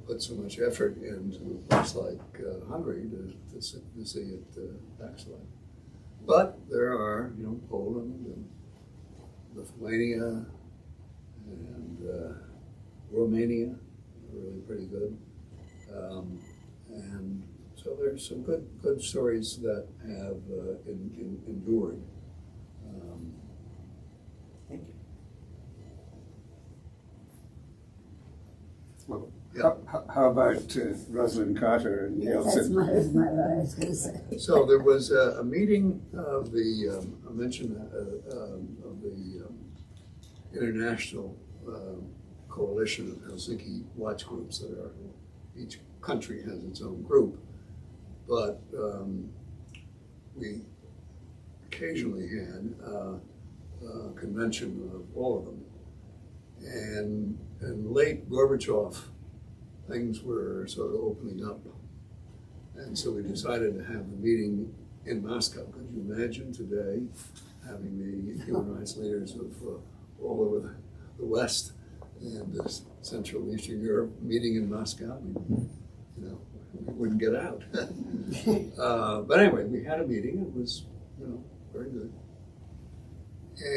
put so much effort into a place like Hungary to see it backslide. But there are, Poland and Lithuania and Romania are really pretty good. And so there's some good stories that have endured. Thank you. Well, Yeah. how about Rosalind Carter and That's Yeltsin? what I was going to say. So there was a meeting of the, I mentioned of the international coalition of Helsinki watch groups that are, each country has its own group, but we occasionally had a convention of all of them. And late Gorbachev, things were sort of opening up. And so we decided to have the meeting in Moscow. Could you imagine today having the human rights leaders of all over the West and the Central Eastern Europe meeting in Moscow. We wouldn't get out. But anyway, we had a meeting. It was, very good.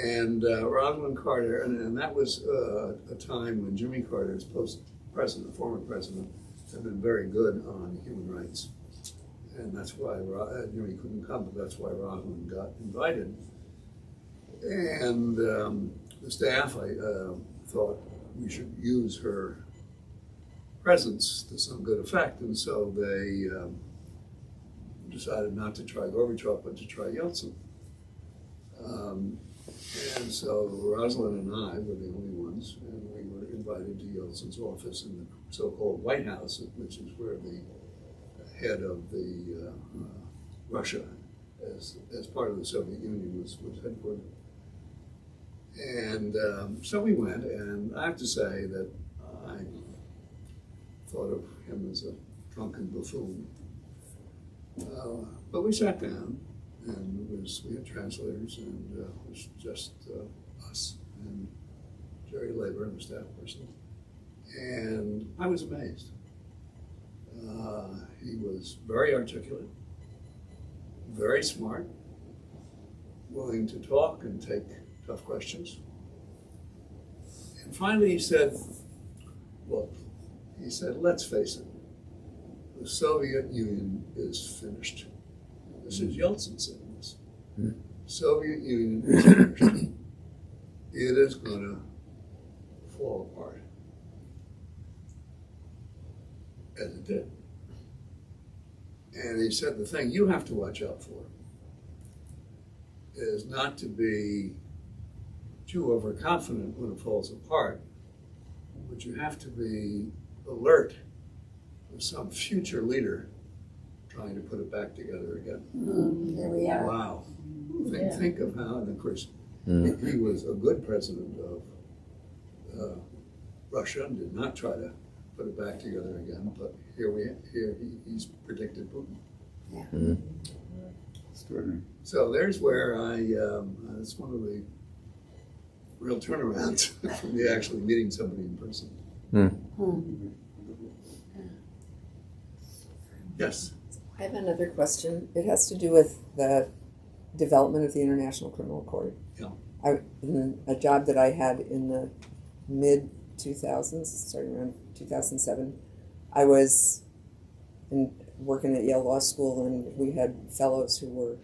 And Rosalind Carter, and that was a time when Jimmy Carter, as president, former president, had been very good on human rights. And that's why Jimmy couldn't come, but that's why Rosalind got invited. And the staff, I thought we should use her presence to some good effect, and so they decided not to try Gorbachev, but to try Yeltsin. And so Rosalind and I were the only ones, and we were invited to Yeltsin's office in the so-called White House, which is where the head of the Russia, as part of the Soviet Union, was headquartered. And so we went, and I have to say that I thought of him as a drunken buffoon. But we sat down, and we had translators, and it was just us and Jerry Labor, the staff person. And I was amazed. He was very articulate, very smart, willing to talk and take tough questions. And finally he said, look, let's face it, the Soviet Union is finished. This is Yeltsin saying this. Soviet Union is finished. It is going to fall apart. As it did. And he said the thing you have to watch out for is not to be too overconfident when it falls apart, but you have to be alert of some future leader trying to put it back together again. Here we are. Wow. Think of how, and of course, he was a good president of Russia and did not try to put it back together again, but he's predicted Putin. Yeah. Extraordinary. So there's where it's one of the real turnarounds from me actually meeting somebody in person. Yes. I have another question. It has to do with the development of the International Criminal Court. Yeah. In a job that I had in the mid-2000s, starting around 2007, I was working at Yale Law School, and we had fellows who were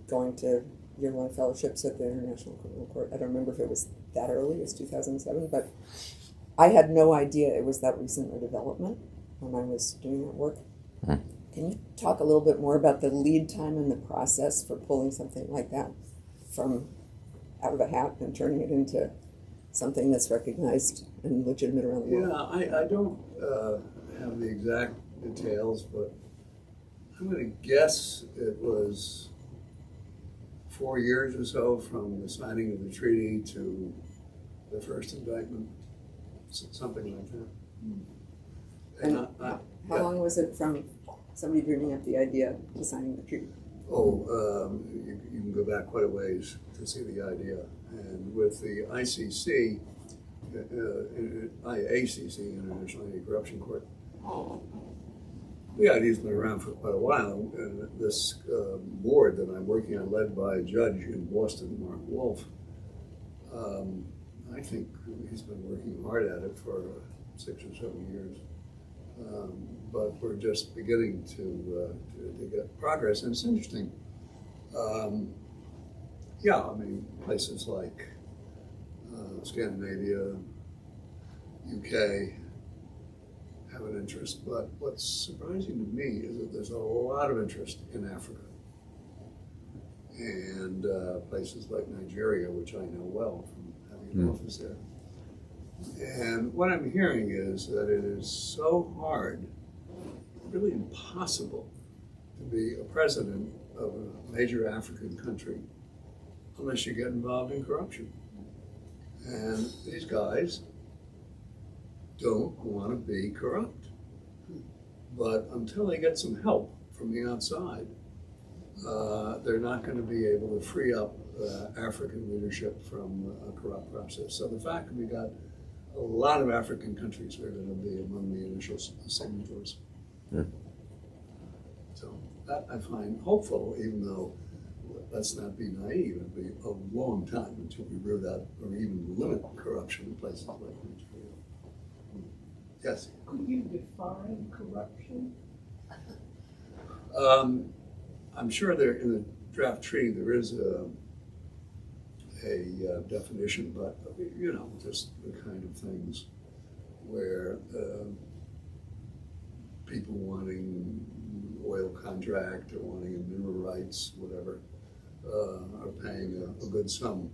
going to year-long fellowships at the International Criminal Court. I don't remember if it was that early, it was 2007, but I had no idea it was that recent a development when I was doing that work. Can you talk a little bit more about the lead time and the process for pulling something like that from out of a hat and turning it into something that's recognized and legitimate around the world? Yeah, I don't have the exact details, but I'm going to guess it was 4 years or so from the signing of the treaty to the first indictment, something like that. And how long was it from somebody dreaming up the idea to signing the treaty? You can go back quite a ways to see the idea. And with the ICC, IACC, International Anti-Corruption Court, the idea's been around for quite a while. And this board that I'm working on, led by a judge in Boston, Mark Wolf, I think he's been working hard at it for 6 or 7 years. But we're just beginning to get progress, and it's interesting. Places like Scandinavia, UK have an interest, but what's surprising to me is that there's a lot of interest in Africa and places like Nigeria, which I know well from having an office there. And what I'm hearing is that it is so hard, really impossible, to be a president of a major African country unless you get involved in corruption. And these guys don't want to be corrupt. But until they get some help from the outside, they're not going to be able to free up African leadership from a corrupt process. So the fact that we got a lot of African countries are going to be among the initial signatories. So that I find hopeful, even though, let's not be naive, it'll be a long time until we root out or even limit corruption in places like Nigeria. Yes? Could you define corruption? I'm sure there in the draft treaty there is a definition, but you know, just the kind of things where people wanting oil contract or wanting a mineral rights, whatever, are paying a good sum,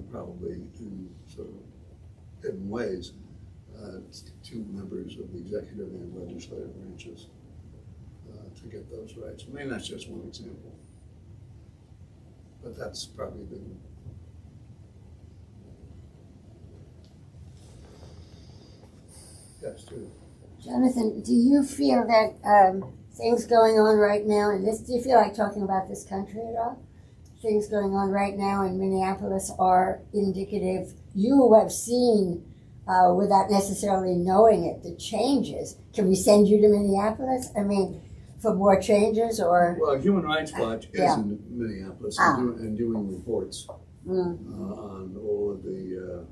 probably in sort of hidden ways, to members of the executive and legislative branches to get those rights. I mean, that's just one example, but that's probably the yes, too. Jonathan, do you feel that things going on right now in this, do you feel like talking about this country at all? Things going on right now in Minneapolis are indicative, you who have seen, without necessarily knowing it, the changes. Can we send you to Minneapolis? I mean, for more changes or? Well, Human Rights Watch is Yeah. in Minneapolis and doing reports on all of the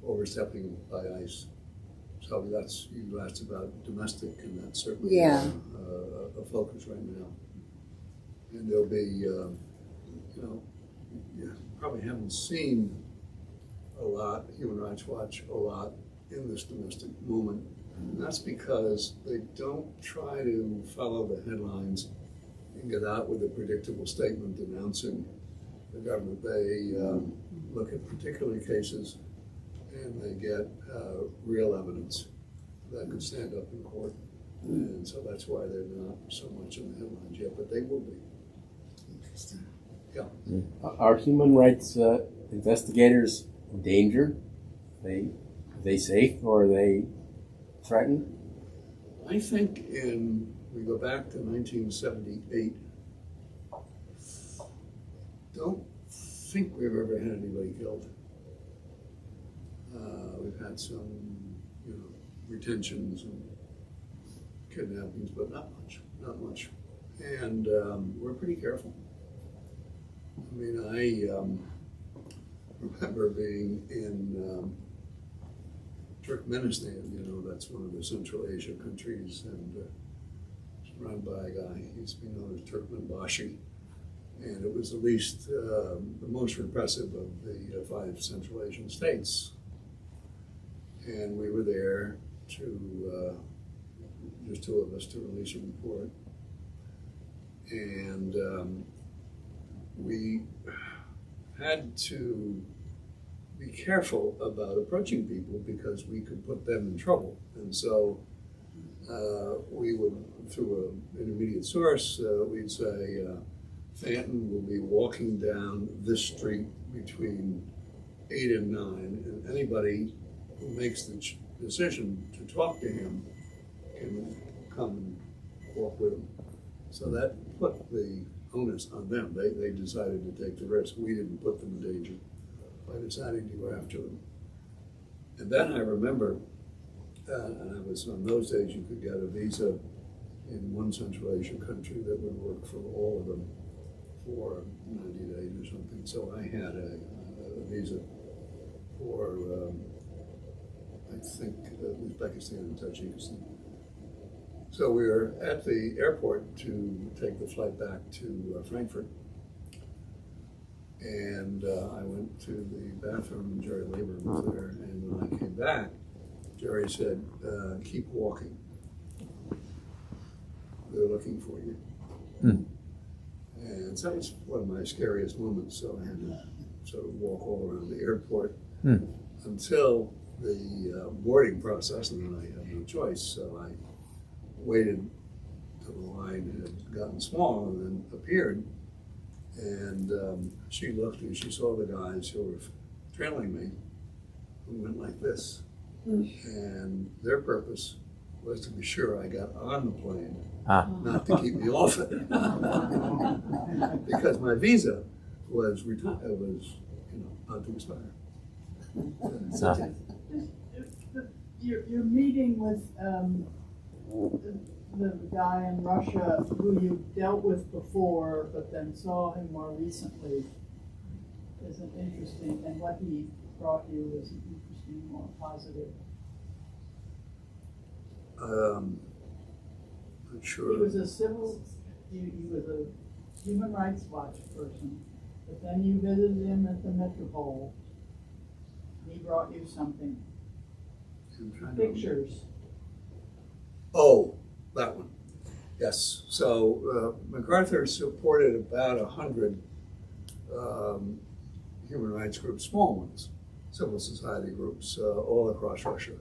overstepping by ICE. So that's, you asked about domestic, and that's certainly a focus right now. And there'll be, you know, you probably haven't seen a lot, Human Rights Watch, a lot in this domestic movement. And that's because they don't try to follow the headlines and get out with a predictable statement denouncing the government. They look at particular cases and they get real evidence that could stand up in court. And so that's why they're not so much in the headlines yet, but they will be. Interesting. Yeah. Are human rights investigators in danger? Are they safe, or are they threatened? I think we go back to 1978, don't think we've ever had anybody killed. We've had some, you know, retentions and kidnappings, but not much. And we're pretty careful. I mean, I remember being in Turkmenistan, you know, that's one of the Central Asia countries, and it's run by a guy, he's been known as Turkmenbashi, and it was at least the most repressive of the 5 Central Asian states. And we were there to, just 2 of us, to release a report. And we had to be careful about approaching people because we could put them in trouble. And so we would, through an intermediate source, we'd say, Fanton will be walking down this street between 8 and 9, and anybody who makes the decision to talk to him can come and walk with him. So that put the onus on them. They decided to take the risk. We didn't put them in danger by deciding to go after them. And then I remember, and I was, on those days you could get a visa in one Central Asian country that would work for all of them for 90 days or something. So I had a visa for, I think, Uzbekistan and Tajikistan. So we were at the airport to take the flight back to Frankfurt. And I went to the bathroom, and Jerry Labor was there. And when I came back, Jerry said, keep walking. They're looking for you. And so it was one of my scariest moments. So I had to sort of walk all around the airport until the boarding process, and then I had no choice. So I waited till the line had gotten small and then appeared. And she looked and she saw the guys who were trailing me, who went like this. And their purpose was to be sure I got on the plane, not to keep me off it. Because my visa was about to expire. So, Your meeting with the guy in Russia who you dealt with before, but then saw him more recently, is an interesting, and what he brought you is an interesting, more positive. Not sure. He was a he was a human rights watch person, but then you visited him at the Metropole. He brought you something. Pictures. Oh, that one. Yes. So MacArthur supported about 100 human rights groups, small ones, civil society groups, all across Russia.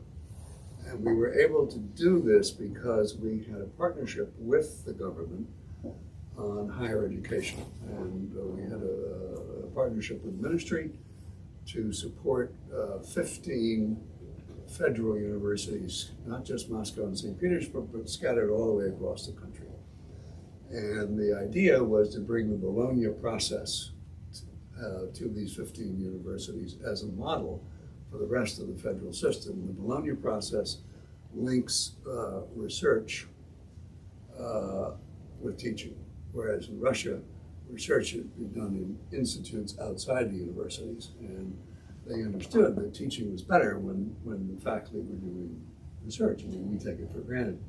And we were able to do this because we had a partnership with the government on higher education. And we had a partnership with the ministry to support 15 federal universities, not just Moscow and St. Petersburg, but scattered all the way across the country. And the idea was to bring the Bologna process to these 15 universities as a model for the rest of the federal system. The Bologna process links research with teaching, whereas in Russia, research had been done in institutes outside the universities, and they understood that teaching was better when the faculty were doing research. I mean, we take it for granted.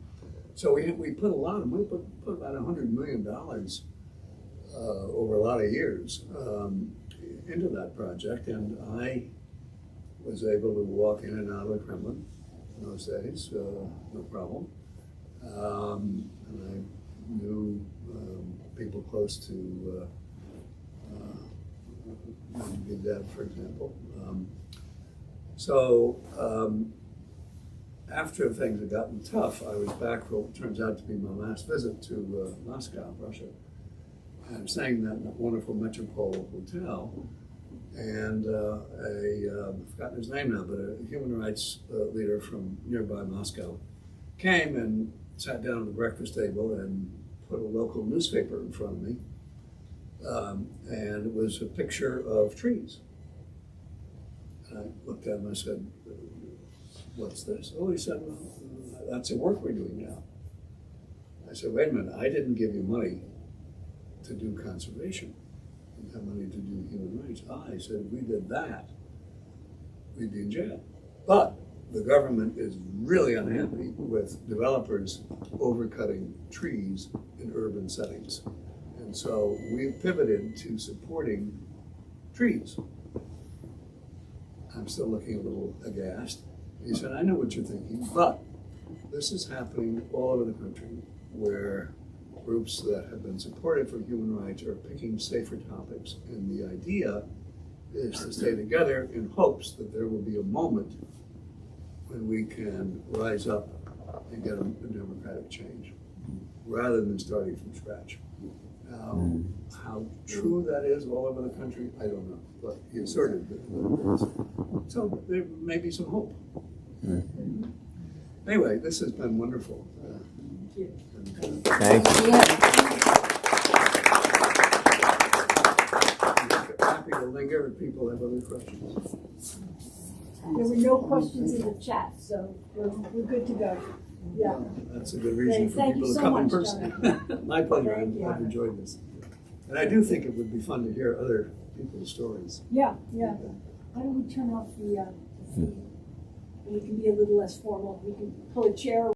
So we put a lot of money, put about $100 million over a lot of years into that project, and I was able to walk in and out of the Kremlin in those days, no problem. And I knew people close to Medvedev, for example. After things had gotten tough, I was back for what turns out to be my last visit to Moscow, Russia. I'm staying in that wonderful Metropole hotel, and I've forgotten his name now, but a human rights leader from nearby Moscow came and sat down at the breakfast table and put a local newspaper in front of me, and it was a picture of trees. And I looked at him and I said, "What's this?" Oh, he said, "Well, that's the work we're doing now." I said, "Wait a minute, I didn't give you money to do conservation. You have money to do human rights." I said, "If we did that, we'd be in jail." But the government is really unhappy with developers overcutting trees in urban settings. And so we pivoted to supporting trees. I'm still looking a little aghast. He said, "I know what you're thinking, but this is happening all over the country where groups that have been supported for human rights are picking safer topics. And the idea is to stay together in hopes that there will be a moment when we can rise up and get a democratic change, rather than starting from scratch." How true that is all over the country, I don't know, but he asserted that it is. So there may be some hope. Anyway, this has been wonderful. thank you. I'm happy to linger if people have other questions. There were no questions in the chat, so we're good to go. Yeah. That's a good reason for Thank people you to so come in much, person. My pleasure. Thank you. I've enjoyed this. And I do think it would be fun to hear other people's stories. Yeah. Why don't we turn off the feed? And we can be a little less formal. We can pull a chair